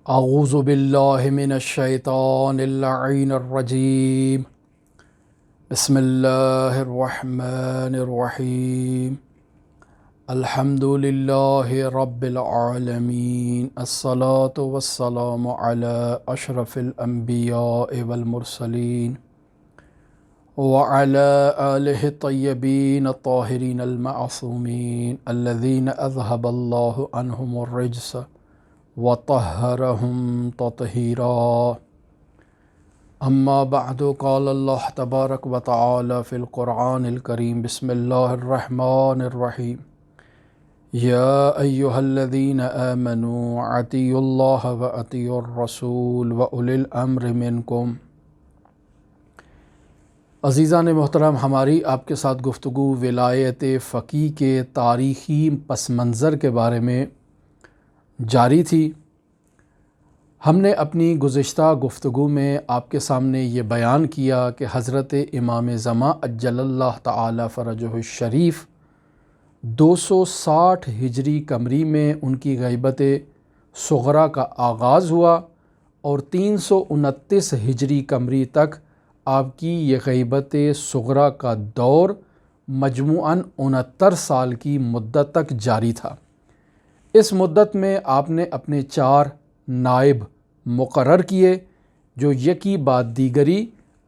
اعوذ باللہ من الشیطان اللعین الرجیم بسم اللہ الرحمن الرحیم الحمد للہ رب العالمین الصلاة والسلام علی اشرف الانبیاء والمرسلین وعلى آلہ الطیبین الطاہرین المعصومین الذین اذهب اللہ عنہم الرجس وطهرهم تطهيرا اما بعد قال الله تبارك وتعالى في القرآن الكريم بسم الله الرحمن الرحيم يا أيها الذين آمنوا أطيعوا الله وأطيعوا الرسول وأولي الأمر منكم۔ عزیزان محترم، ہماری آپ کے ساتھ گفتگو ولایت فقیہ کے تاریخی پس منظر کے بارے میں جاری تھی۔ ہم نے اپنی گزشتہ گفتگو میں آپ کے سامنے یہ بیان کیا کہ حضرت امام زمان عجل اللہ تعالی فرجہ الشریف 260 ہجری قمری میں ان کی غیبت صغریٰ کا آغاز ہوا اور 329 ہجری قمری تک آپ کی یہ غیبت صغریٰ کا دور مجموعاً 69 سال کی مدت تک جاری تھا۔ اس مدت میں آپ نے اپنے 4 نائب مقرر کیے جو یکی بعد دیگری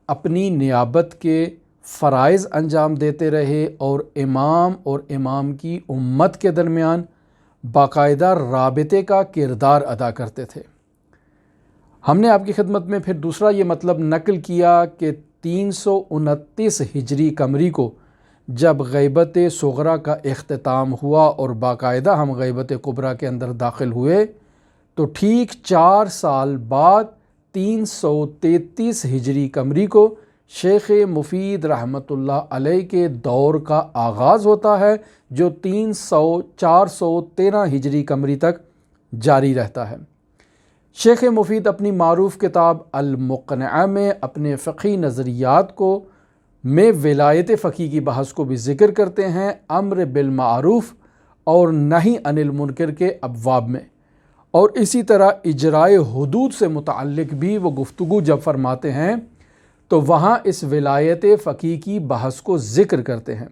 اپنی نیابت کے فرائض انجام دیتے رہے اور امام کی امت کے درمیان باقاعدہ رابطے کا کردار ادا کرتے تھے۔ ہم نے آپ کی خدمت میں پھر دوسرا یہ مطلب نقل کیا کہ 329 ہجری قمری کو جب غیبت صغریٰ کا اختتام ہوا اور باقاعدہ ہم غیبت کبریٰ کے اندر داخل ہوئے تو ٹھیک 4 سال بعد 333 ہجری قمری کو شیخ مفید رحمۃ اللہ علیہ کے دور کا آغاز ہوتا ہے جو 413 ہجری قمری تک جاری رہتا ہے۔ شیخ مفید اپنی معروف کتاب المقنعہ میں اپنے فقہی نظریات میں ولایت فقیہ کی بحث کو بھی ذکر کرتے ہیں، امر بالمعروف اور نہی عن المنکر کے ابواب میں، اور اسی طرح اجرائے حدود سے متعلق بھی وہ گفتگو جب فرماتے ہیں تو وہاں اس ولایت فقیہ کی بحث کو ذکر کرتے ہیں۔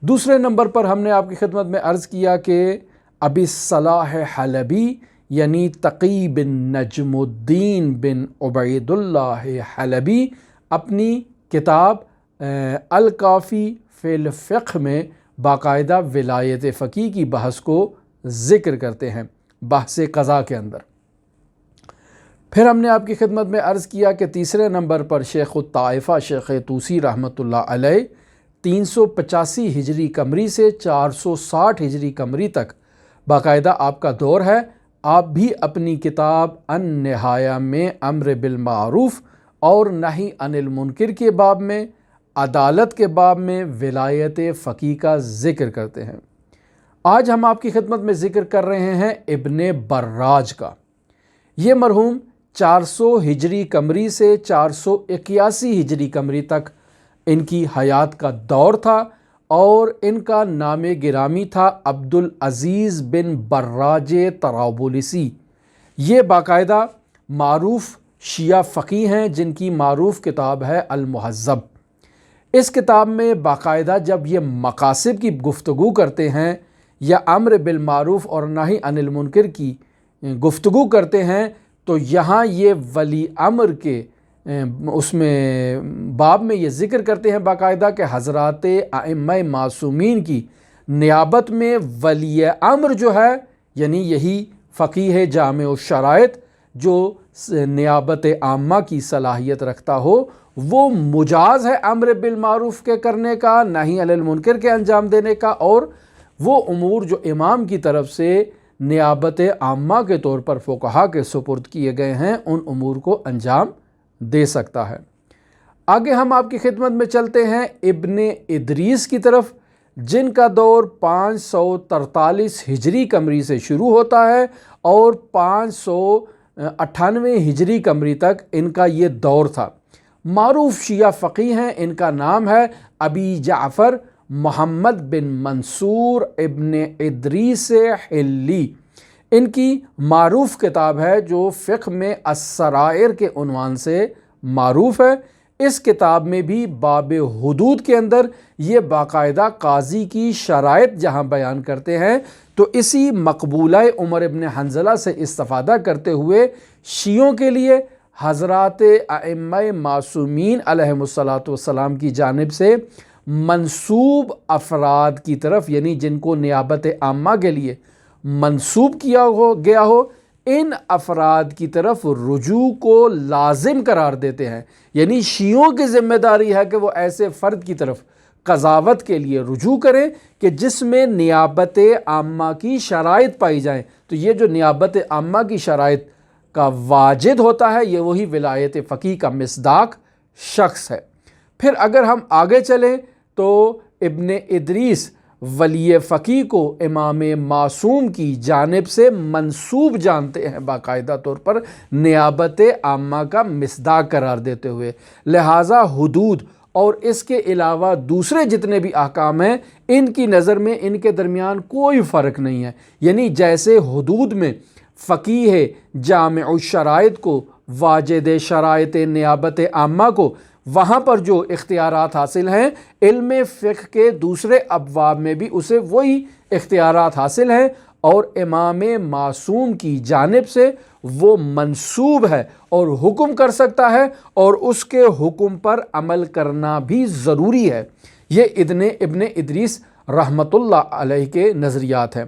دوسرے نمبر پر ہم نے آپ کی خدمت میں عرض کیا کہ ابی صلاح حلبی یعنی تقی بن نجم الدین بن عبید اللہ حلبی اپنی کتاب الکافی فی الفقہ میں باقاعدہ ولایت فقیہ کی بحث کو ذکر کرتے ہیں بحث قضاء کے اندر۔ پھر ہم نے آپ کی خدمت میں عرض کیا کہ تیسرے نمبر پر شیخ الطائفہ شیخ طوسی رحمۃ اللہ علیہ 385 ہجری قمری سے 460 ہجری قمری تک باقاعدہ آپ کا دور ہے۔ آپ بھی اپنی کتاب النہایہ میں امر بالمعروف اور نہی عن المنکر کے باب میں، عدالت کے باب میں ولایت فقیہ کا ذکر کرتے ہیں۔ آج ہم آپ کی خدمت میں ذکر کر رہے ہیں ابن براج کا۔ یہ مرحوم 400 ہجری قمری سے 481 ہجری قمری تک ان کی حیات کا دور تھا اور ان کا نام گرامی تھا عبدالعزیز بن براج طرابلسی۔ یہ باقاعدہ معروف شیعہ فقیہ ہیں جن کی معروف کتاب ہے المہذب۔ اس کتاب میں باقاعدہ جب یہ مقاصد کی گفتگو کرتے ہیں یا امر بالمعروف اور نہی عن المنکر کی گفتگو کرتے ہیں تو یہاں یہ ولی امر کے اس میں باب میں یہ ذکر کرتے ہیں باقاعدہ کہ حضرات ائمہ معصومین کی نیابت میں ولی امر جو ہے یعنی یہی فقیہ جامع الشرائط جو نیابت عامہ کی صلاحیت رکھتا ہو، وہ مجاز ہے امر بالمعروف کے کرنے کا، نہی عن المنکر کے انجام دینے کا، اور وہ امور جو امام کی طرف سے نیابت عامہ کے طور پر فقہا کے سپرد کیے گئے ہیں ان امور کو انجام دے سکتا ہے۔ آگے ہم آپ کی خدمت میں چلتے ہیں ابن ادریس کی طرف، جن کا دور 543 ہجری قمری سے شروع ہوتا ہے اور 598 ہجری قمری تک ان کا یہ دور تھا۔ معروف شیعہ فقیہ ہیں، ان کا نام ہے ابی جعفر محمد بن منصور ابن ادریس حلی۔ ان کی معروف کتاب ہے جو فقہ میں السرائر کے عنوان سے معروف ہے۔ اس کتاب میں بھی باب حدود کے اندر یہ باقاعدہ قاضی کی شرائط جہاں بیان کرتے ہیں تو اسی مقبولہ عمر ابن حنظلہ سے استفادہ کرتے ہوئے شیعوں کے لیے حضرات ائمہ معصومین علیہم الصلاۃ والسلام کی جانب سے منسوب افراد کی طرف، یعنی جن کو نیابت عامہ کے لیے منسوب کیا گیا ہو، ان افراد کی طرف رجوع کو لازم قرار دیتے ہیں۔ یعنی شیعوں کی ذمہ داری ہے کہ وہ ایسے فرد کی طرف قضاوت کے لیے رجوع کریں کہ جس میں نیابت عامہ کی شرائط پائی جائیں۔ تو یہ جو نیابت عامہ کی شرائط کا واجد ہوتا ہے یہ وہی ولایت فقیہ کا مصداق شخص ہے۔ پھر اگر ہم آگے چلیں تو ابن ادریس ولی فقیہ کو امام معصوم کی جانب سے منسوب جانتے ہیں باقاعدہ طور پر نیابت عامہ کا مصداق قرار دیتے ہوئے، لہٰذا حدود اور اس کے علاوہ دوسرے جتنے بھی احکام ہیں ان کی نظر میں ان کے درمیان کوئی فرق نہیں ہے۔ یعنی جیسے حدود میں فقیہ جامع الشرائط کو واجد شرائط نیابت عامہ کو وہاں پر جو اختیارات حاصل ہیں، علم فقہ کے دوسرے ابواب میں بھی اسے وہی اختیارات حاصل ہیں اور امام معصوم کی جانب سے وہ منسوب ہے اور حکم کر سکتا ہے اور اس کے حکم پر عمل کرنا بھی ضروری ہے۔ یہ ابن ادریس رحمۃ اللہ علیہ کے نظریات ہیں۔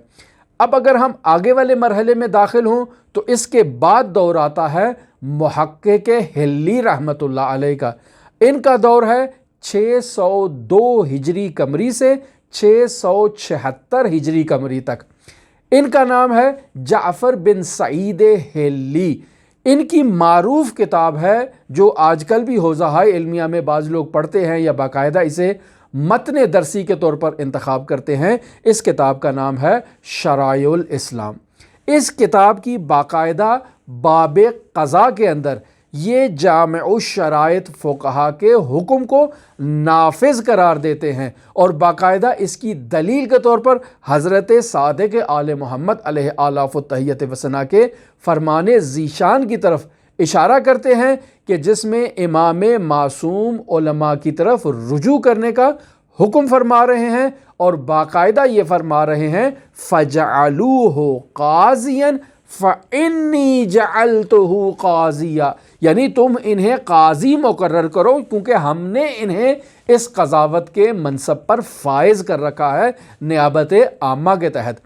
اب اگر ہم آگے والے مرحلے میں داخل ہوں تو اس کے بعد دور آتا ہے محقق حلی رحمۃ اللہ علیہ کا۔ ان کا دور ہے 602 ہجری قمری سے 676 ہجری قمری تک۔ ان کا نام ہے جعفر بن سعید حلی۔ ان کی معروف کتاب ہے جو آج کل بھی حوزہائے علمیہ میں بعض لوگ پڑھتے ہیں یا باقاعدہ اسے متن درسی کے طور پر انتخاب کرتے ہیں۔ اس کتاب کا نام ہے شرائع الاسلام۔ اس کتاب کی باقاعدہ باب قضاء کے اندر یہ جامع الشرائط فقہا کے حکم کو نافذ قرار دیتے ہیں اور باقاعدہ اس کی دلیل کے طور پر حضرت صادق آل محمد علیہ آلاف التحیت وثنا کے فرمان ذیشان کی طرف اشارہ کرتے ہیں کہ جس میں امام معصوم علماء کی طرف رجوع کرنے کا حکم فرما رہے ہیں اور باقاعدہ یہ فرما رہے ہیں فَجَعَلُوهُ قَاضِيًا فَإِنِّي جَعَلْتُهُ قَاضِيًا، یعنی تم انہیں قاضی مقرر کرو کیونکہ ہم نے انہیں اس قضاوت کے منصب پر فائز کر رکھا ہے نیابت عامہ کے تحت۔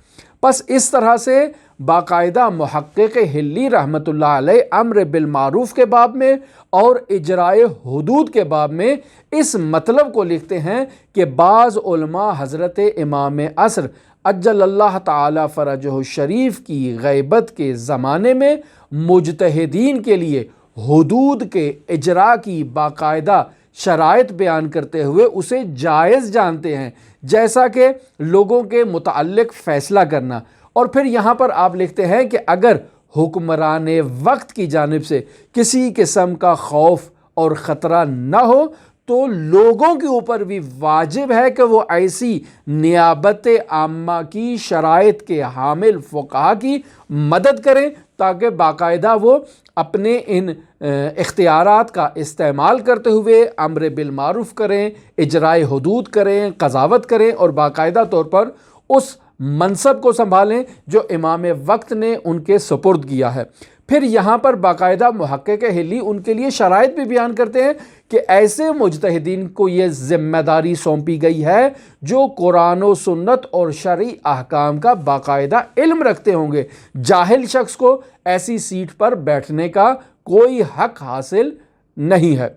پس اس طرح سے باقاعدہ محقق حلی رحمۃ اللہ علیہ امر بالمعروف کے باب میں اور اجرائے حدود کے باب میں اس مطلب کو لکھتے ہیں کہ بعض علماء حضرت امام عصر عجل اللہ تعالی فرجہ الشریف کی غیبت کے زمانے میں مجتہدین کے لیے حدود کے اجراء کی باقاعدہ شرائط بیان کرتے ہوئے اسے جائز جانتے ہیں، جیسا کہ لوگوں کے متعلق فیصلہ کرنا۔ اور پھر یہاں پر آپ لکھتے ہیں کہ اگر حکمران وقت کی جانب سے کسی قسم کا خوف اور خطرہ نہ ہو تو لوگوں کے اوپر بھی واجب ہے کہ وہ ایسی نیابت عامہ کی شرائط کے حامل فقہا کی مدد کریں تاکہ باقاعدہ وہ اپنے ان اختیارات کا استعمال کرتے ہوئے امر بالمعروف کریں، اجرائے حدود کریں، قضاوت کریں اور باقاعدہ طور پر اس منصب کو سنبھالیں جو امام وقت نے ان کے سپرد کیا ہے۔ پھر یہاں پر باقاعدہ محقق حلی ان کے لیے شرائط بھی بیان کرتے ہیں کہ ایسے مجتہدین کو یہ ذمہ داری سونپی گئی ہے جو قرآن و سنت اور شرعی احکام کا باقاعدہ علم رکھتے ہوں گے۔ جاہل شخص کو ایسی سیٹ پر بیٹھنے کا کوئی حق حاصل نہیں ہے۔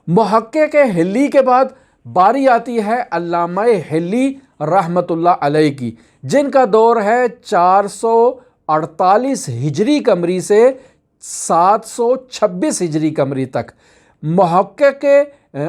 محقق حلی کے بعد باری آتی ہے علامہ حلی رحمۃ اللہ علیہ کی، جن کا دور ہے 448 ہجری قمری سے 726 ہجری قمری تک۔ محقق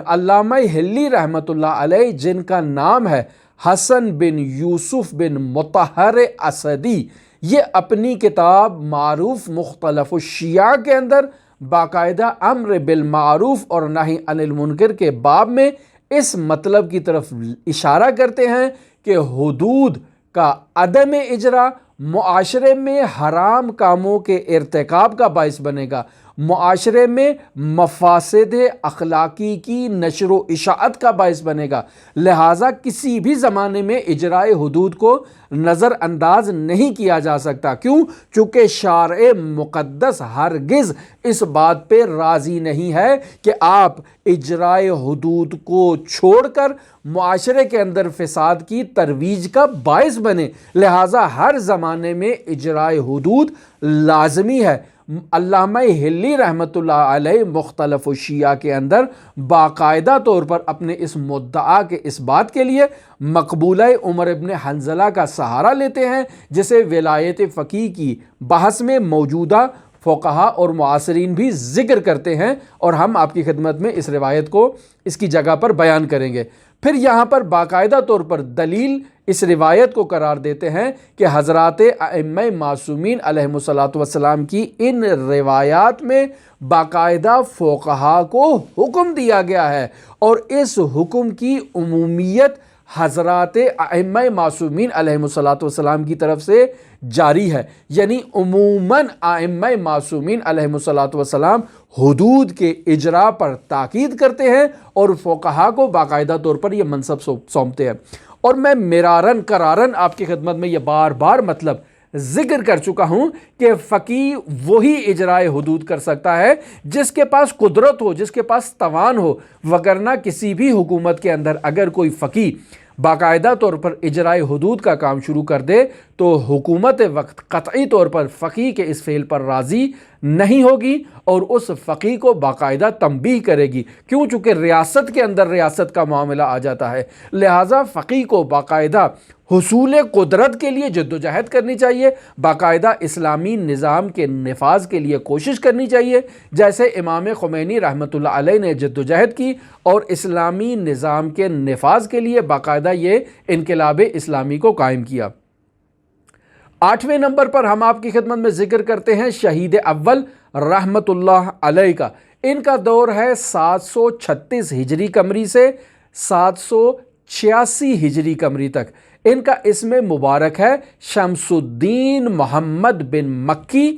علامہ حلی رحمۃ اللہ علیہ جن کا نام ہے حسن بن یوسف بن مطہر اسدی، یہ اپنی کتاب معروف مختلف الشیعہ کے اندر باقاعدہ امر بالمعروف اور نہی عن المنکر کے باب میں اس مطلب کی طرف اشارہ کرتے ہیں کہ حدود کا عدم اجرا معاشرے میں حرام کاموں کے ارتکاب کا باعث بنے گا، معاشرے میں مفاسد اخلاقی کی نشر و اشاعت کا باعث بنے گا۔ لہٰذا کسی بھی زمانے میں اجرائے حدود کو نظر انداز نہیں کیا جا سکتا۔ کیوں؟ چونکہ شارع مقدس ہرگز اس بات پہ راضی نہیں ہے کہ آپ اجرائے حدود کو چھوڑ کر معاشرے کے اندر فساد کی ترویج کا باعث بنے۔ لہٰذا ہر زمانے میں اجرائے حدود لازمی ہے۔ علامہ حلی رحمۃ اللہ علیہ مختلف شیعہ کے اندر باقاعدہ طور پر اپنے اس مدعا کے اس بات کے لیے مقبولہ عمر ابن حنظلہ کا سہارا لیتے ہیں، جسے ولایت فقیہ کی بحث میں موجودہ فقہا اور معاصرین بھی ذکر کرتے ہیں، اور ہم آپ کی خدمت میں اس روایت کو اس کی جگہ پر بیان کریں گے۔ پھر یہاں پر باقاعدہ طور پر دلیل اس روایت کو قرار دیتے ہیں کہ حضرات ائمہ معصومین علیہم الصلاۃ والسلام کی ان روایات میں باقاعدہ فقہا کو حکم دیا گیا ہے، اور اس حکم کی عمومیت حضرات ائمہ معصومین علیہم الصلاۃ والسلام کی طرف سے جاری ہے، یعنی عموماً ائمہ معصومین علیہم الصلاۃ والسلام حدود کے اجرا پر تاکید کرتے ہیں اور فقہا کو باقاعدہ طور پر یہ منصب سونپتے ہیں۔ اور میں مرارن کرارن آپ کی خدمت میں یہ بار بار مطلب ذکر کر چکا ہوں کہ فقیہ وہی اجرائے حدود کر سکتا ہے جس کے پاس قدرت ہو، جس کے پاس توان ہو، وگرنہ کسی بھی حکومت کے اندر اگر کوئی فقیہ باقاعدہ طور پر اجرائے حدود کا کام شروع کر دے تو حکومت وقت قطعی طور پر فقیہ کے اس فعل پر راضی نہیں ہوگی اور اس فقیہ کو باقاعدہ تنبیہ کرے گی۔ کیوں؟ چونکہ ریاست کے اندر ریاست کا معاملہ آ جاتا ہے، لہٰذا فقیہ کو باقاعدہ حصول قدرت کے لیے جدوجہد کرنی چاہیے، باقاعدہ اسلامی نظام کے نفاذ کے لیے کوشش کرنی چاہیے، جیسے امام خمینی رحمۃ اللہ علیہ نے جدوجہد کی اور اسلامی نظام کے نفاذ کے لیے باقاعدہ یہ انقلاب اسلامی کو قائم کیا۔ 8ویں نمبر پر ہم آپ کی خدمت میں ذکر کرتے ہیں شہید اول رحمۃ اللہ علیہ کا۔ ان کا دور ہے 736 ہجری قمری سے 786 ہجری قمری تک۔ ان کا اسم مبارک ہے شمس الدین محمد بن مکی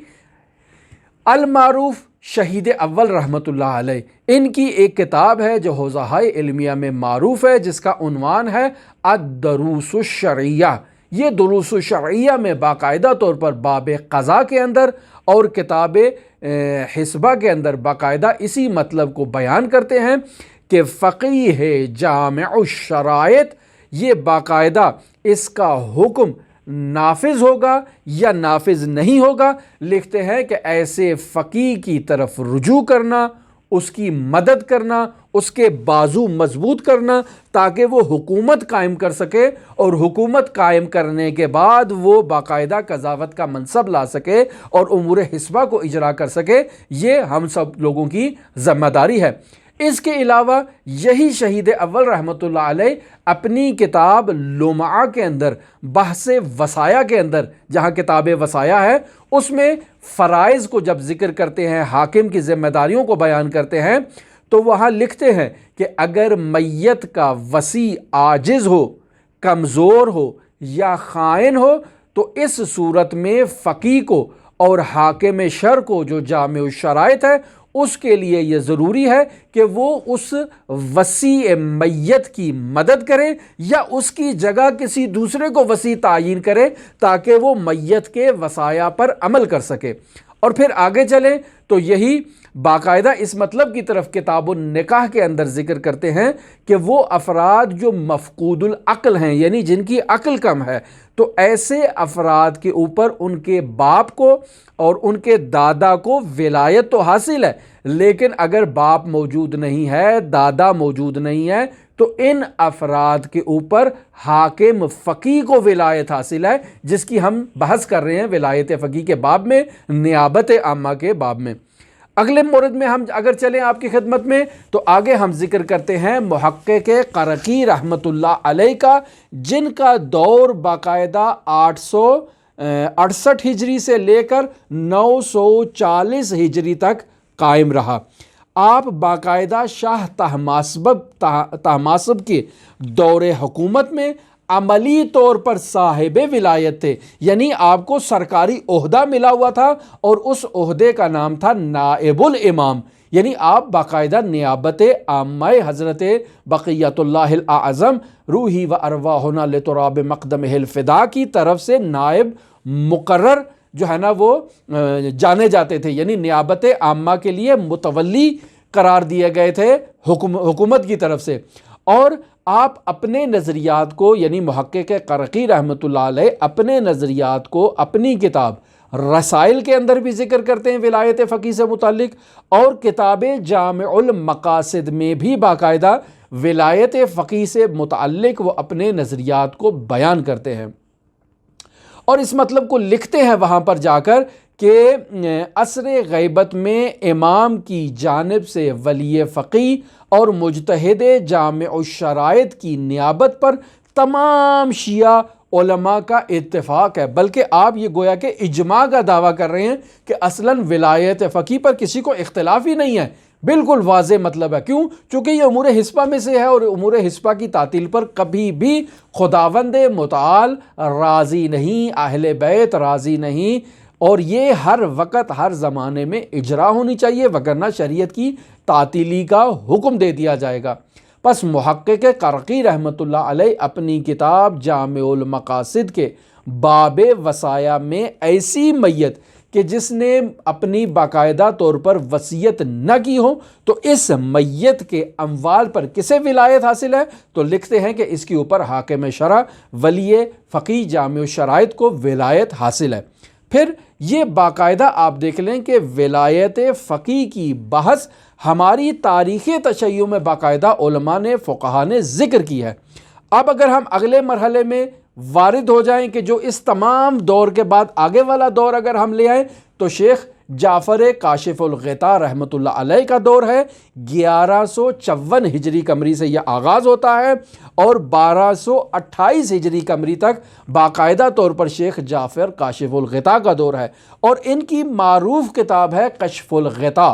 المعروف شہید اول رحمۃ اللہ علیہ۔ ان کی ایک کتاب ہے جو حوزہ علمیہ میں معروف ہے، جس کا عنوان ہے الدروس الشرعیہ۔ یہ دروس الشرعیہ میں باقاعدہ طور پر باب قضاء کے اندر اور کتاب حسبہ کے اندر باقاعدہ اسی مطلب کو بیان کرتے ہیں کہ فقیہ جامع الشرائط، یہ باقاعدہ اس کا حکم نافذ ہوگا یا نافذ نہیں ہوگا۔ لکھتے ہیں کہ ایسے فقیہ کی طرف رجوع کرنا، اس کی مدد کرنا، اس کے بازو مضبوط کرنا تاکہ وہ حکومت قائم کر سکے، اور حکومت قائم کرنے کے بعد وہ باقاعدہ قضاوت کا منصب لا سکے اور امور حسبہ کو اجرا کر سکے، یہ ہم سب لوگوں کی ذمہ داری ہے۔ اس کے علاوہ یہی شہید اول رحمۃ اللہ علیہ اپنی کتاب لمعہ کے اندر بحث وصایا کے اندر، جہاں کتاب وصایا ہے، اس میں فرائض کو جب ذکر کرتے ہیں، حاکم کی ذمہ داریوں کو بیان کرتے ہیں، تو وہاں لکھتے ہیں کہ اگر میت کا وصی عاجز ہو، کمزور ہو یا خائن ہو تو اس صورت میں فقیہ کو اور حاکم شرع کو جو جامع الشرائط ہے اس کے لیے یہ ضروری ہے کہ وہ اس وصی میت کی مدد کرے یا اس کی جگہ کسی دوسرے کو وصی تعین کرے تاکہ وہ میت کے وصایا پر عمل کر سکے۔ اور پھر آگے چلیں تو یہی باقاعدہ اس مطلب کی طرف کتاب النکاح کے اندر ذکر کرتے ہیں کہ وہ افراد جو مفقود العقل ہیں، یعنی جن کی عقل کم ہے، تو ایسے افراد کے اوپر ان کے باپ کو اور ان کے دادا کو ولایت تو حاصل ہے، لیکن اگر باپ موجود نہیں ہے، دادا موجود نہیں ہے، تو ان افراد کے اوپر حاکم فقیہ کو ولایت حاصل ہے، جس کی ہم بحث کر رہے ہیں ولایت فقیہ کے باب میں، نیابت عامہ کے باب میں۔ اگلے مورد میں ہم اگر چلیں آپ کی خدمت میں تو آگے ہم ذکر کرتے ہیں محقق قرقی رحمۃ اللہ علیہ کا، جن کا دور باقاعدہ 868 ہجری سے لے کر 940 ہجری تک قائم رہا۔ آپ باقاعدہ شاہ طہماسب کے دور حکومت میں عملی طور پر صاحب ولایت تھے، یعنی آپ کو سرکاری عہدہ ملا ہوا تھا اور اس عہدے کا نام تھا نائب الامام، یعنی آپ باقاعدہ نیابت عامہ حضرت بقیت اللہ الاعظم روحی و ارواحنا لتراب مقدمہ الفدا کی طرف سے نائب مقرر جو ہے نا وہ جانے جاتے تھے، یعنی نیابت عامہ کے لیے متولی قرار دیے گئے تھے حکومت کی طرف سے۔ اور آپ اپنے نظریات کو، یعنی محقق قرقی رحمۃ اللہ علیہ اپنے نظریات کو اپنی کتاب رسائل کے اندر بھی ذکر کرتے ہیں ولایت فقیہ سے متعلق، اور کتاب جامع المقاصد میں بھی باقاعدہ ولایت فقیہ سے متعلق وہ اپنے نظریات کو بیان کرتے ہیں، اور اس مطلب کو لکھتے ہیں وہاں پر جا کر کہ عصر غیبت میں امام کی جانب سے ولی فقیہ اور مجتہد جامع الشرائط کی نیابت پر تمام شیعہ علماء کا اتفاق ہے، بلکہ آپ یہ گویا کہ اجماع کا دعویٰ کر رہے ہیں کہ اصلاً ولایت فقیہ پر کسی کو اختلاف ہی نہیں ہے، بالکل واضح مطلب ہے۔ کیوں؟ چونکہ یہ امور حسبہ میں سے ہے، اور امور حسبہ کی تعطیل پر کبھی بھی خداوند متعال راضی نہیں، اہل بیت راضی نہیں، اور یہ ہر وقت ہر زمانے میں اجرا ہونی چاہیے، وگرنہ شریعت کی تعطیلی کا حکم دے دیا جائے گا۔ پس محقق قرقی رحمۃ اللہ علیہ اپنی کتاب جامع المقاصد کے باب وصایا میں ایسی میت کہ جس نے اپنی باقاعدہ طور پر وصیت نہ کی ہو تو اس میت کے اموال پر کسے ولایت حاصل ہے، تو لکھتے ہیں کہ اس کے اوپر حاکم شرع ولی فقیہ جامع الشرائط کو ولایت حاصل ہے۔ پھر یہ باقاعدہ آپ دیکھ لیں کہ ولایت فقیہ کی بحث ہماری تاریخ تشیع میں باقاعدہ علماء نے، فقہا نے ذکر کی ہے۔ اب اگر ہم اگلے مرحلے میں وارد ہو جائیں کہ جو اس تمام دور کے بعد آگے والا دور اگر ہم لے آئیں تو شیخ جعفر کاشف الغطاء رحمۃ اللہ علیہ کا دور ہے، 1154 ہجری قمری سے یہ آغاز ہوتا ہے اور 1228 ہجری قمری تک باقاعدہ طور پر شیخ جعفر کاشف الغطاء کا دور ہے، اور ان کی معروف کتاب ہے کشف الغطاء۔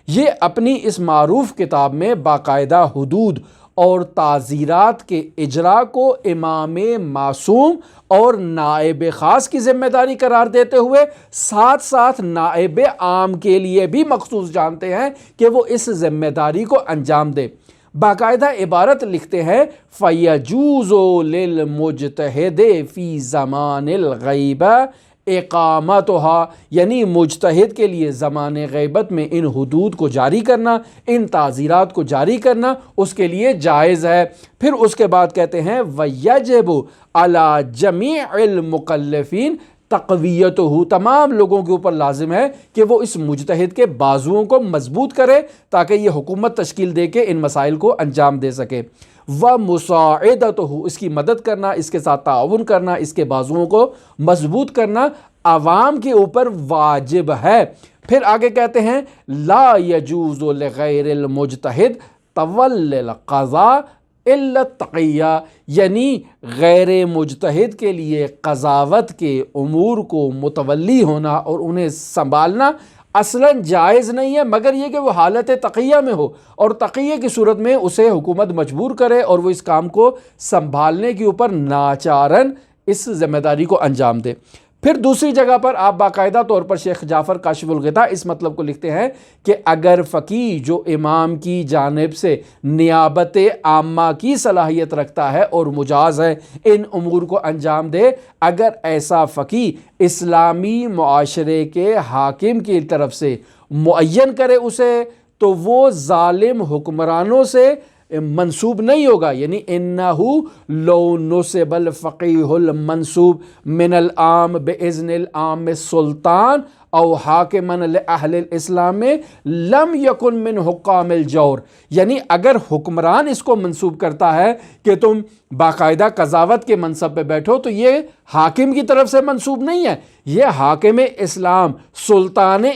یہ اپنی اس معروف کتاب میں باقاعدہ حدود اور تعزیرات کے اجرا کو امام معصوم اور نائب خاص کی ذمہ داری قرار دیتے ہوئے ساتھ ساتھ نائب عام کے لیے بھی مخصوص جانتے ہیں کہ وہ اس ذمہ داری کو انجام دے۔ باقاعدہ عبارت لکھتے ہیں فَيَجُوزُ لِلْمُجْتَهِدِ فِي زَمَانِ الْغَيْبَةِ اقامتها، یعنی مجتہد کے لیے زمان غیبت میں ان حدود کو جاری کرنا، ان تعزیرات کو جاری کرنا اس کے لیے جائز ہے۔ پھر اس کے بعد کہتے ہیں وَيَجِبُ عَلَى جَمِيعِ الْمُكَلَّفِينَ تقویتہ، تمام لوگوں کے اوپر لازم ہے کہ وہ اس مجتہد کے بازوؤں کو مضبوط کرے تاکہ یہ حکومت تشکیل دے کے ان مسائل کو انجام دے سکے۔ وَمُسَاعِدَتُهُ، اس کی مدد کرنا، اس کے ساتھ تعاون کرنا، اس کے بازوؤں کو مضبوط کرنا عوام کے اوپر واجب ہے۔ پھر آگے کہتے ہیں لا يجوز لغیر المجتہد تولی القضاء الا التقیہ، یعنی غیر مجتہد کے لیے قضاوت کے امور کو متولی ہونا اور انہیں سنبھالنا اصلاً جائز نہیں ہے، مگر یہ کہ وہ حالت تقیہ میں ہو، اور تقیہ کی صورت میں اسے حکومت مجبور کرے اور وہ اس کام کو سنبھالنے کے اوپر ناچارن اس ذمہ داری کو انجام دے۔ پھر دوسری جگہ پر آپ باقاعدہ طور پر شیخ جعفر کاشف الغطاء اس مطلب کو لکھتے ہیں کہ اگر فقیہ جو امام کی جانب سے نیابت عامہ کی صلاحیت رکھتا ہے اور مجاز ہے ان امور کو انجام دے، اگر ایسا فقیہ اسلامی معاشرے کے حاکم کی طرف سے معین کرے اسے تو وہ ظالم حکمرانوں سے منسوب نہیں ہوگا، یعنی انہو لو نسب الفقیہ المنسوب من العام باذن العام السلطان او حاکما لأہل الاسلام لم یکن من حکام الجور، یعنی اگر حکمران اس کو منسوب کرتا ہے کہ تم باقاعدہ قضاوت کے منصب پہ بیٹھو تو یہ حاکم کی طرف سے منسوب نہیں ہے، یہ حاکم اسلام،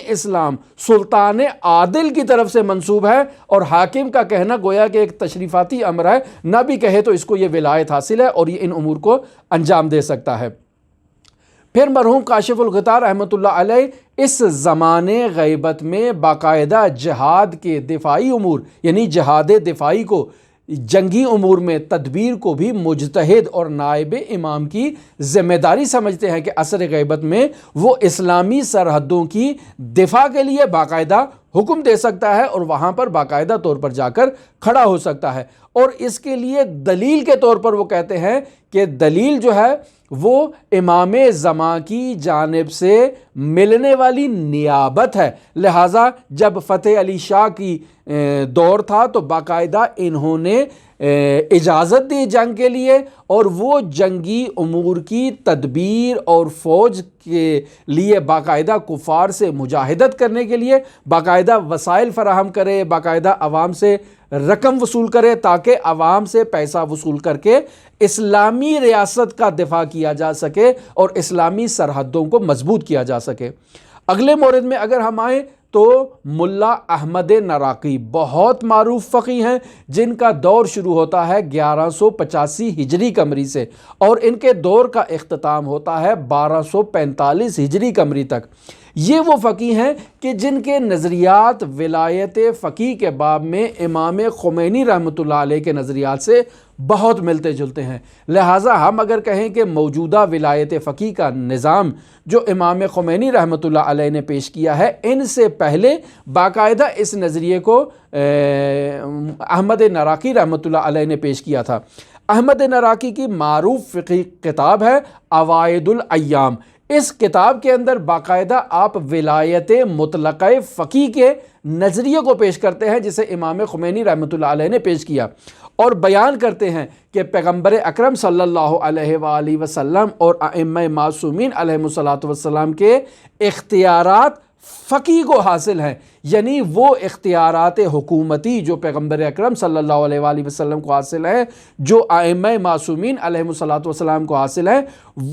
اسلام، سلطان عادل کی طرف سے منسوب ہے، اور حاکم کا کہنا گویا کہ ایک تشریفاتی امر ہے، نہ بھی کہے تو اس کو یہ ولایت حاصل ہے اور یہ ان امور کو انجام دے سکتا ہے۔ پھر مرحوم کاشف الغطاء رحمۃ اللہ علیہ اس زمان غیبت میں باقاعدہ جہاد کے دفاعی امور، یعنی جہاد دفاعی کو جنگی امور میں تدبیر کو بھی مجتہد اور نائب امام کی ذمہ داری سمجھتے ہیں کہ عصر غیبت میں وہ اسلامی سرحدوں کی دفاع کے لیے باقاعدہ حکم دے سکتا ہے اور وہاں پر باقاعدہ طور پر جا کر کھڑا ہو سکتا ہے، اور اس کے لیے دلیل کے طور پر وہ کہتے ہیں کہ دلیل جو ہے وہ امام زمان کی جانب سے ملنے والی نیابت ہے۔ لہٰذا جب فتح علی شاہ کی دور تھا تو باقاعدہ انہوں نے اجازت دی جنگ کے لیے، اور وہ جنگی امور کی تدبیر اور فوج کے لیے باقاعدہ کفار سے مجاہدت کرنے کے لیے باقاعدہ وسائل فراہم کرے، باقاعدہ عوام سے رقم وصول کرے تاکہ عوام سے پیسہ وصول کر کے اسلامی ریاست کا دفاع کیا جا سکے اور اسلامی سرحدوں کو مضبوط کیا جا سکے۔ اگلے مورد میں اگر ہم آئیں تو ملا احمد نراقی بہت معروف فقیہ ہیں جن کا دور شروع ہوتا ہے 1185 ہجری قمری سے اور ان کے دور کا اختتام ہوتا ہے 1245 ہجری قمری تک۔ یہ وہ فقیہ ہیں کہ جن کے نظریات ولایت فقیہ کے باب میں امام خمینی رحمۃ اللہ علیہ کے نظریات سے بہت ملتے جلتے ہیں۔ لہٰذا ہم اگر کہیں کہ موجودہ ولایت فقیہ کا نظام جو امام خمینی رحمۃ اللہ علیہ نے پیش کیا ہے، ان سے پہلے باقاعدہ اس نظریے کو احمد نراقی رحمۃ اللہ علیہ نے پیش کیا تھا۔ احمد نراقی کی معروف فقہی کتاب ہے عوائد الایام۔ اس کتاب کے اندر باقاعدہ آپ ولایت مطلقہ فقیہ کے نظریے کو پیش کرتے ہیں جسے امام خمینی رحمۃ اللہ علیہ نے پیش کیا، اور بیان کرتے ہیں کہ پیغمبر اکرم صلی اللہ علیہ وآلہ وسلم اور ائمہ معصومین علیہم الصلاۃ والسلام کے اختیارات فقیہ کو حاصل ہیں، یعنی وہ اختیارات حکومتی جو پیغمبر اکرم صلی اللہ علیہ وآلہ وسلم کو حاصل ہیں، جو ائمہ معصومین علیہم الصلاۃ والسلام کو حاصل ہیں،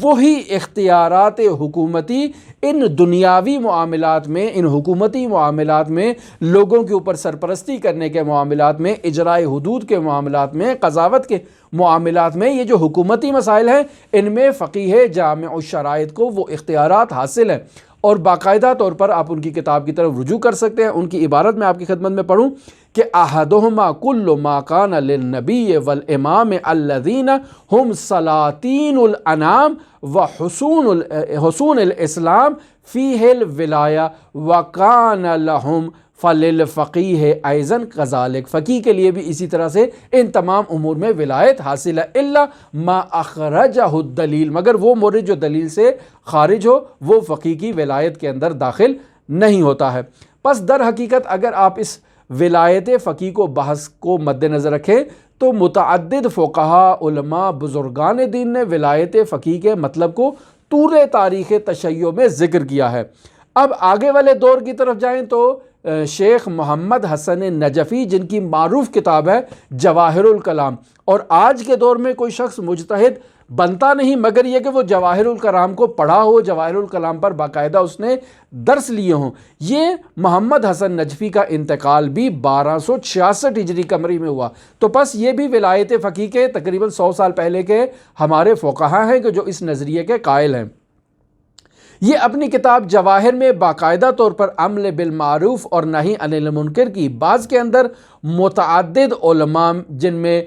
وہی اختیارات حکومتی ان دنیاوی معاملات میں، ان حکومتی معاملات میں، لوگوں کے اوپر سرپرستی کرنے کے معاملات میں، اجرائے حدود کے معاملات میں، قضاوت کے معاملات میں، یہ جو حکومتی مسائل ہیں ان میں فقیہ جامع الشرائط کو وہ اختیارات حاصل ہیں، اور باقاعدہ طور پر آپ ان کی کتاب کی طرف رجوع کر سکتے ہیں۔ ان کی عبارت میں آپ کی خدمت میں پڑھوں کہ احدہما کل ما کان للنبی والامام الذین ہم سلاطین الانام وحصون الاسلام فیہ الولایہ وکان لہم فللفقیہ ایضاً کذالک۔ فقیہ کے لیے بھی اسی طرح سے ان تمام امور میں ولایت حاصل ہے، الا ما اخرجہ الدلیل، مگر وہ مورد جو دلیل سے خارج ہو وہ فقیہ کی ولایت کے اندر داخل نہیں ہوتا ہے۔ پس در حقیقت اگر آپ اس ولایت فقیہ کو بحث کو مد نظر رکھیں تو متعدد فقہا، علماء، بزرگان دین نے ولایت فقیہ کے مطلب کو طول تاریخ تشیع میں ذکر کیا ہے۔ اب آگے والے دور کی طرف جائیں تو شیخ محمد حسن نجفی جن کی معروف کتاب ہے جواہر الکلام، اور آج کے دور میں کوئی شخص مجتہد بنتا نہیں مگر یہ کہ وہ جواہر الکلام کو پڑھا ہو، جواہر الکلام پر باقاعدہ اس نے درس لیے ہوں۔ یہ محمد حسن نجفی کا انتقال بھی 1266 ہجری قمری میں ہوا، تو پس یہ بھی ولایت فقیہ کے تقریباً 100 سال پہلے کے ہمارے فقہا ہیں کہ جو اس نظریے کے قائل ہیں۔ یہ اپنی کتاب جواہر میں باقاعدہ طور پر امر بالمعروف اور نہی عن المنکر کی بعض کے اندر متعدد علماء جن میں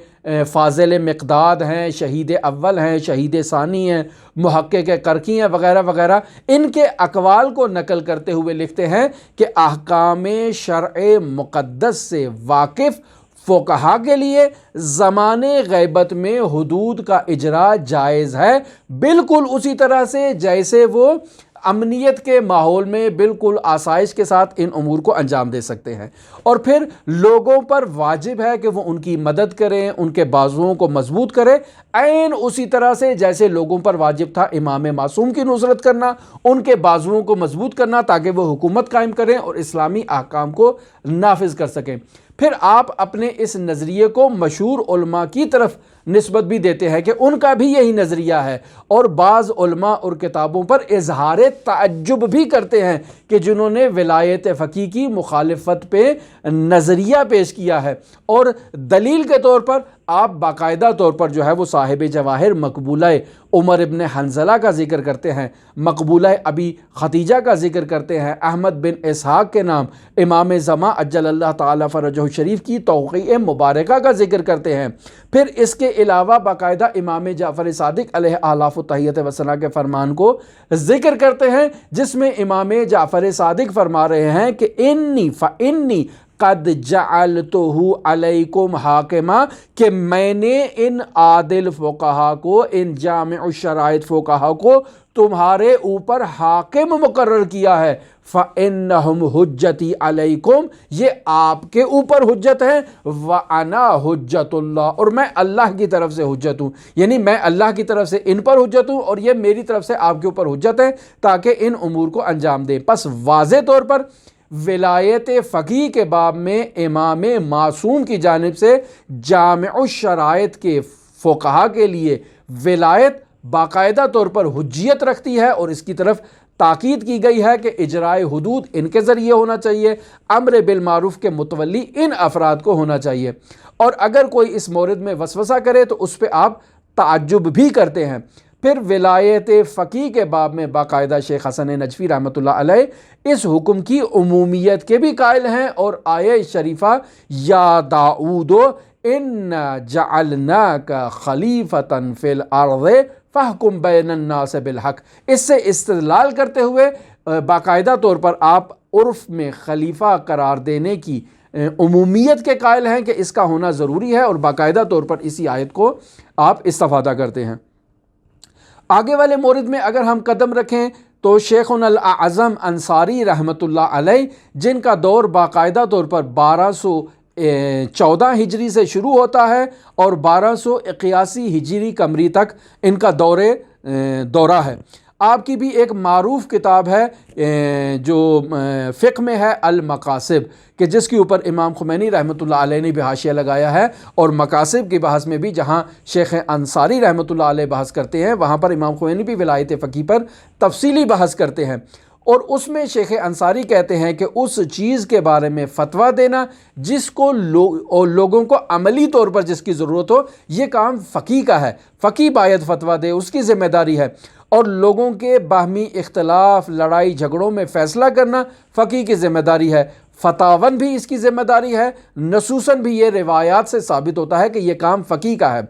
فاضل مقداد ہیں، شہید اول ہیں، شہید ثانی ہیں، محقق کرکی ہیں وغیرہ وغیرہ، ان کے اقوال کو نقل کرتے ہوئے لکھتے ہیں کہ احکام شرع مقدس سے واقف فقہا کے لیے زمان غیبت میں حدود کا اجرا جائز ہے، بالکل اسی طرح سے جیسے وہ امنیت کے ماحول میں بالکل آسائش کے ساتھ ان امور کو انجام دے سکتے ہیں، اور پھر لوگوں پر واجب ہے کہ وہ ان کی مدد کریں، ان کے بازوؤں کو مضبوط کریں، عین اسی طرح سے جیسے لوگوں پر واجب تھا امام معصوم کی نصرت کرنا، ان کے بازوؤں کو مضبوط کرنا تاکہ وہ حکومت قائم کریں اور اسلامی احکام کو نافذ کر سکیں۔ پھر آپ اپنے اس نظریے کو مشہور علماء کی طرف نسبت بھی دیتے ہیں کہ ان کا بھی یہی نظریہ ہے، اور بعض علماء اور کتابوں پر اظہار تعجب بھی کرتے ہیں کہ جنہوں نے ولایت فقیہ کی مخالفت پہ نظریہ پیش کیا ہے، اور دلیل کے طور پر آپ باقاعدہ طور پر جو ہے وہ صاحب جواہر مقبولہ عمر ابن حنظلہ کا ذکر کرتے ہیں، مقبولہ ابی ختیجہ کا ذکر کرتے ہیں، احمد بن اسحاق کے نام امام زمان عجل اللہ تعالیٰ فرجہ الشریف کی توقیع مبارکہ کا ذکر کرتے ہیں۔ پھر اس کے علاوہ باقاعدہ امام جعفر صادق علیہ آلاف و تحیت و ثنا کے فرمان کو ذکر کرتے ہیں، جس میں امام جعفر صادق فرما رہے ہیں کہ انی قد جعلتہ علیکم حاکما، کہ میں نے ان عادل فقہا کو، ان جامع الشرائط فقہا کو تمہارے اوپر حاکم مقرر کیا ہے۔ فَإِنَّهُمْ حُجَّتِي عَلَيْكُمْ، یہ آپ کے اوپر حجت ہے، وَأَنَا حُجَّتُ اللَّهِ، اور میں اللہ کی طرف سے حجت ہوں، یعنی میں اللہ کی طرف سے ان پر حجت ہوں اور یہ میری طرف سے آپ کے اوپر حجت ہے تاکہ ان امور کو انجام دیں۔ پس واضح طور پر ولایت فقیہ کے باب میں امام معصوم کی جانب سے جامع الشرائط کے فقہا کے لیے ولایت باقاعدہ طور پر حجیت رکھتی ہے، اور اس کی طرف تاکید کی گئی ہے کہ اجراء حدود ان کے ذریعے ہونا چاہیے، امر بالمعروف کے متولی ان افراد کو ہونا چاہیے۔ اور اگر کوئی اس مورد میں وسوسہ کرے تو اس پہ آپ تعجب بھی کرتے ہیں۔ پھر ولایت فقیہ کے باب میں باقاعدہ شیخ حسن نجفی رحمۃ اللہ علیہ اس حکم کی عمومیت کے بھی قائل ہیں، اور آیہ شریفہ یا داؤد ان جعلناک خلیفۃ فی الارض فاحکم بین الناس بالحق، اس سے استدلال کرتے ہوئے باقاعدہ طور پر آپ عرف میں خلیفہ قرار دینے کی عمومیت کے قائل ہیں کہ اس کا ہونا ضروری ہے، اور باقاعدہ طور پر اسی آیت کو آپ استفادہ کرتے ہیں۔ آگے والے مورد میں اگر ہم قدم رکھیں تو شیخنا الاعظم انصاری رحمۃ اللہ علیہ، جن کا دور باقاعدہ طور پر 1214 ہجری سے شروع ہوتا ہے اور 1281 ہجری قمری تک ان کا دورہ ہے۔ آپ کی بھی ایک معروف کتاب ہے جو فقہ میں ہے، المقاصد، کہ جس کے اوپر امام خمینی رحمۃ اللہ علیہ نے بھی حاشیہ لگایا ہے، اور مقاصد کی بحث میں بھی جہاں شیخ انصاری رحمۃ اللہ علیہ بحث کرتے ہیں وہاں پر امام خمینی بھی ولایت فقیہ پر تفصیلی بحث کرتے ہیں، اور اس میں شیخ انصاری کہتے ہیں کہ اس چیز کے بارے میں فتویٰ دینا جس کو لوگوں کو عملی طور پر جس کی ضرورت ہو، یہ کام فقیہ کا ہے، فقیہ باید فتویٰ دے، اس کی ذمہ داری ہے، اور لوگوں کے باہمی اختلاف، لڑائی جھگڑوں میں فیصلہ کرنا فقیہ کی ذمہ داری ہے، فتاون بھی اس کی ذمہ داری ہے، نصوصاً بھی یہ روایات سے ثابت ہوتا ہے کہ یہ کام فقیہ کا ہے۔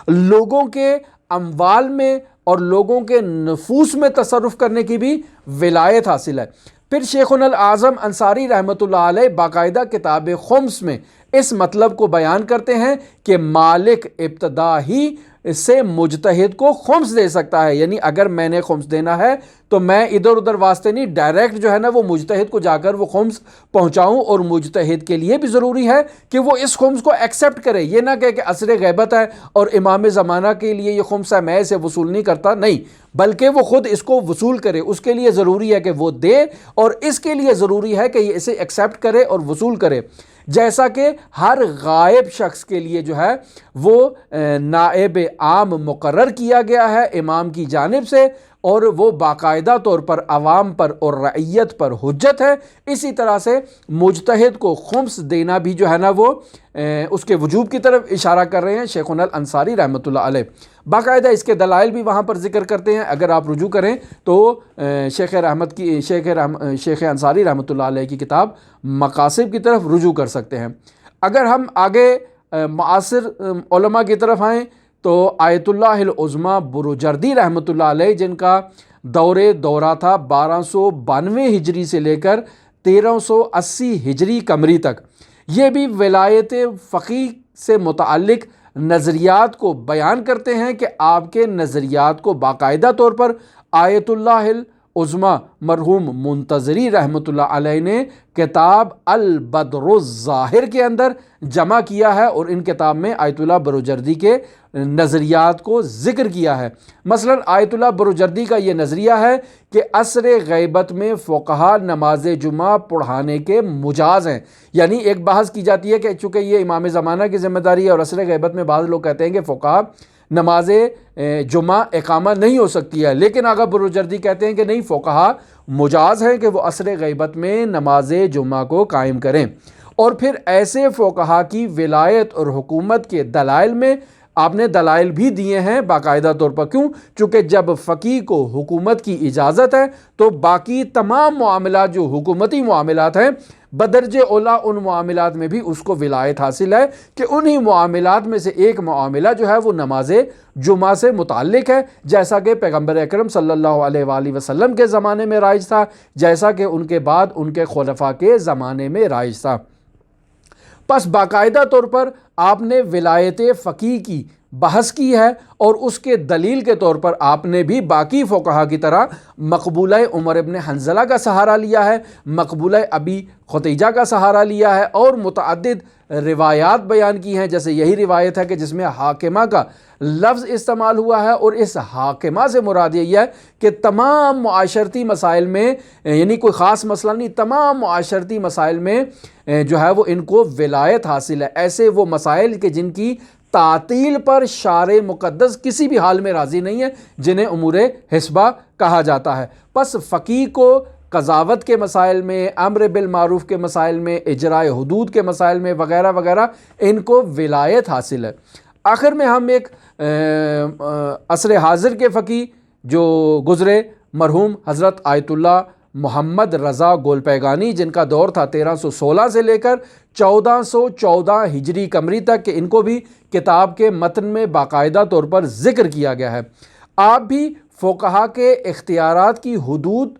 لوگوں کے اموال میں اور لوگوں کے نفوس میں تصرف کرنے کی بھی ولایت حاصل ہے۔ پھر شیخنا الاعظم انصاری رحمۃ اللہ علیہ باقاعدہ کتاب خمس میں اس مطلب کو بیان کرتے ہیں کہ مالک ابتدا ہی سے مجتہد کو خمس دے سکتا ہے، یعنی اگر میں نے خمس دینا ہے تو میں ادھر ادھر واسطے نہیں، ڈائریکٹ جو ہے نا وہ مجتہد کو جا کر وہ خمس پہنچاؤں، اور مجتہد کے لیے بھی ضروری ہے کہ وہ اس خمس کو ایکسیپٹ کرے، یہ نہ کہے کہ عصر غیبت ہے اور امام زمانہ کے لیے یہ خمس ہے، میں اسے وصول نہیں کرتا، نہیں، بلکہ وہ خود اس کو وصول کرے، اس کے لیے ضروری ہے کہ وہ دے، اور اس کے لیے ضروری ہے کہ یہ اسے ایکسیپٹ کرے اور وصول کرے، جیسا کہ ہر غائب شخص کے لیے جو ہے وہ نائب عام مقرر کیا گیا ہے امام کی جانب سے، اور وہ باقاعدہ طور پر عوام پر اور رعیت پر حجت ہے، اسی طرح سے مجتہد کو خمس دینا بھی جو ہے نا وہ اس کے وجوب کی طرف اشارہ کر رہے ہیں شیخنا الانصاری رحمۃ اللہ علیہ۔ باقاعدہ اس کے دلائل بھی وہاں پر ذکر کرتے ہیں، اگر آپ رجوع کریں تو شیخ انصاری رحمۃ اللہ علیہ کی کتاب مقاصد کی طرف رجوع کر سکتے ہیں۔ اگر ہم آگے معاصر علماء کی طرف آئیں تو آیت اللہ العظمیٰ بروجردی رحمۃ اللہ علیہ، جن کا دورہ تھا 1292 ہجری سے لے کر 1380 ہجری قمری تک، یہ بھی ولایت فقیہ سے متعلق نظریات کو بیان کرتے ہیں کہ آپ کے نظریات کو باقاعدہ طور پر آیت اللہ العظمیٰ مرحوم منتظری رحمۃ اللہ علیہ نے کتاب البدر الظاہر کے اندر جمع کیا ہے، اور ان کتاب میں آیت اللہ بروجردی کے نظریات کو ذکر کیا ہے۔ مثلا آیت اللہ بروجردی کا یہ نظریہ ہے کہ عصر غیبت میں فقہا نماز جمعہ پڑھانے کے مجاز ہیں، یعنی ایک بحث کی جاتی ہے کہ چونکہ یہ امام زمانہ کی ذمہ داری ہے، اور عصر غیبت میں بعض لوگ کہتے ہیں کہ فقہا نماز جمعہ اقامہ نہیں ہو سکتی ہے، لیکن آغا بروجردی کہتے ہیں کہ نہیں، فقہا مجاز ہیں کہ وہ عصر غیبت میں نماز جمعہ کو قائم کریں، اور پھر ایسے فقہا کی ولایت اور حکومت کے دلائل میں آپ نے دلائل بھی دیے ہیں باقاعدہ طور پر. کیوں؟ چونکہ جب فقیہ کو حکومت کی اجازت ہے تو باقی تمام معاملات جو حکومتی معاملات ہیں بدرجہ اولا ان معاملات میں بھی اس کو ولایت حاصل ہے کہ انہی معاملات میں سے ایک معاملہ جو ہے وہ نماز جمعہ سے متعلق ہے، جیسا کہ پیغمبر اکرم صلی اللہ علیہ وآلہ وسلم کے زمانے میں رائج تھا، جیسا کہ ان کے بعد ان کے خلفاء کے زمانے میں رائج تھا. پس باقاعدہ طور پر آپ نے ولایت فقیہ کی بحث کی ہے اور اس کے دلیل کے طور پر آپ نے بھی باقی فقہا کی طرح مقبولہ عمر ابن حنظلہ کا سہارا لیا ہے، مقبولہ ابی ختیجہ کا سہارا لیا ہے اور متعدد روایات بیان کی ہیں. جیسے یہی روایت ہے کہ جس میں حاکمہ کا لفظ استعمال ہوا ہے، اور اس حاکمہ سے مراد یہ ہے کہ تمام معاشرتی مسائل میں، یعنی کوئی خاص مسئلہ نہیں، تمام معاشرتی مسائل میں جو ہے وہ ان کو ولایت حاصل ہے. ایسے وہ مسائل کہ جن کی تعطیل پر شارع مقدس کسی بھی حال میں راضی نہیں ہے، جنہیں امور حسبہ کہا جاتا ہے. پس فقیہ کو قضاوت کے مسائل میں، امر بالمعروف کے مسائل میں، اجراء حدود کے مسائل میں وغیرہ وغیرہ ان کو ولایت حاصل ہے. آخر میں ہم ایک عصر حاضر کے فقیہ جو گزرے مرحوم حضرت آیت اللہ محمد رضا گولپیگانی، جن کا دور تھا 1316 سے لے کر 1414 ہجری قمری تک، کہ ان کو بھی کتاب کے متن میں باقاعدہ طور پر ذکر کیا گیا ہے. آپ بھی فقہا کے اختیارات کی حدود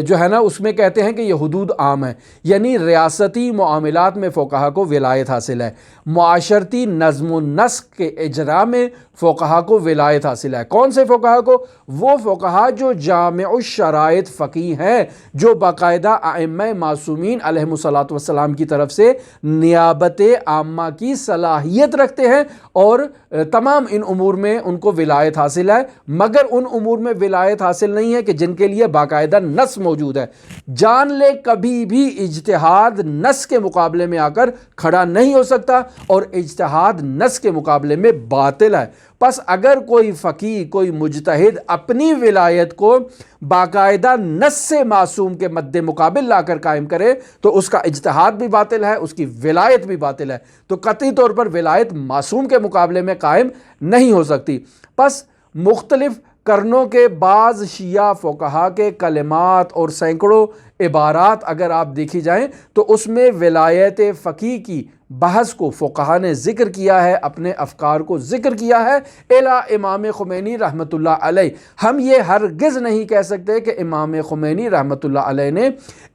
جو ہے نا اس میں کہتے ہیں کہ یہ حدود عام ہیں، یعنی ریاستی معاملات میں فقہا کو ولایت حاصل ہے، معاشرتی نظم و نسق کے اجراء میں فقہا کو ولایت حاصل ہے. کون سے فقہا کو؟ وہ فقہا جو جامع الشرائط فقیہ ہیں، جو باقاعدہ ائمہ معصومین علیہم الصلاۃ والسلام کی طرف سے نیابت عامہ کی صلاحیت رکھتے ہیں، اور تمام ان امور میں ان کو ولایت حاصل ہے، مگر ان امور میں ولایت حاصل نہیں ہے کہ جن کے لیے باقاعدہ نص موجود ہے. جان لے کبھی بھی اجتہاد نص کے مقابلے میں آ کر کھڑا نہیں ہو سکتا، اور اجتہاد نص کے مقابلے میں باطل ہے. پس اگر کوئی فقیہ، کوئی مجتہد اپنی ولایت کو باقاعدہ نص سے معصوم کے مد مقابل لا کر قائم کرے تو اس کا اجتہاد بھی باطل ہے، اس کی ولایت بھی باطل ہے. تو قطعی طور پر ولایت معصوم کے مقابلے میں قائم نہیں ہو سکتی. پس مختلف کرنوں کے بعض شیعہ فقہا کے کلمات اور سینکڑوں عبارات اگر آپ دیکھی جائیں تو اس میں ولایت فقیہ کی بحث کو فقہا نے ذکر کیا ہے، اپنے افکار کو ذکر کیا ہے الی امام خمینی رحمۃ اللہ علیہ. ہم یہ ہرگز نہیں کہہ سکتے کہ امام خمینی رحمۃ اللہ علیہ نے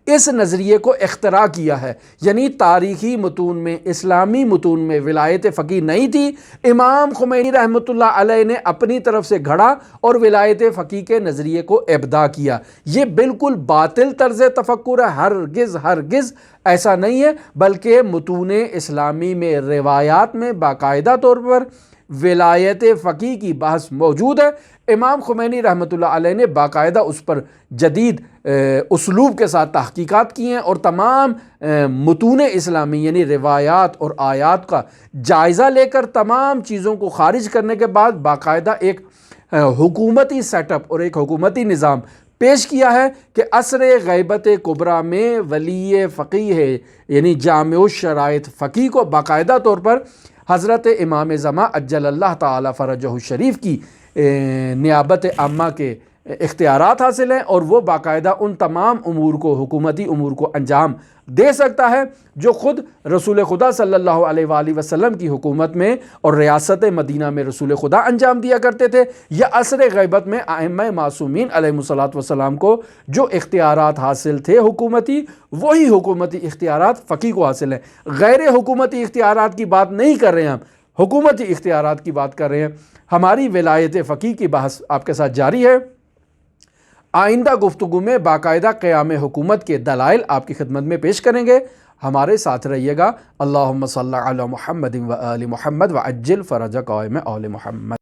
اس نظریے کو اختراع کیا ہے، یعنی تاریخی متون میں، اسلامی متون میں ولایت فقیہ نہیں تھی. امام خمینی رحمۃ اللہ علیہ نے اپنی طرف سے گھڑا اور ولایت فقیہ کے نظریے کو ابداع کیا. یہ بالکل باطل طرز تفکر ہے، ہرگز ہرگز ایسا نہیں ہے، بلکہ متون اسلامی میں روایات میں باقاعدہ طور پر ولایت فقیہ کی بحث موجود ہے. امام خمینی رحمۃ اللہ علیہ نے باقاعدہ اس پر جدید اسلوب کے ساتھ تحقیقات کی ہیں، اور تمام متون اسلامی یعنی روایات اور آیات کا جائزہ لے کر تمام چیزوں کو خارج کرنے کے بعد باقاعدہ ایک حکومتی سیٹ اپ اور ایک حکومتی نظام پیش کیا ہے کہ عصر غیبت کبریٰ میں ولی فقیہ ہے، یعنی جامع الشرائط فقیہ کو باقاعدہ طور پر حضرت امام زمان عجل اللہ تعالی فرجہ الشریف کی نیابت عامہ کے اختیارات حاصل ہیں، اور وہ باقاعدہ ان تمام امور کو، حکومتی امور کو انجام دے سکتا ہے جو خود رسول خدا صلی اللہ علیہ وآلہ وسلم کی حکومت میں اور ریاست مدینہ میں رسول خدا انجام دیا کرتے تھے، یا عصر غیبت میں ائمہ معصومین علیہم الصلاۃ والسلام کو جو اختیارات حاصل تھے حکومتی، وہی حکومتی اختیارات فقیہ کو حاصل ہیں. غیر حکومتی اختیارات کی بات نہیں کر رہے ہیں، ہم حکومتی اختیارات کی بات کر رہے ہیں. ہماری ولایت فقیہ کی بحث آپ کے ساتھ جاری ہے. آئندہ گفتگو میں باقاعدہ قیام حکومت کے دلائل آپ کی خدمت میں پیش کریں گے. ہمارے ساتھ رہیے گا. اللہم صلی علی محمد و آل محمد وعجل فرج قائم آل محمد.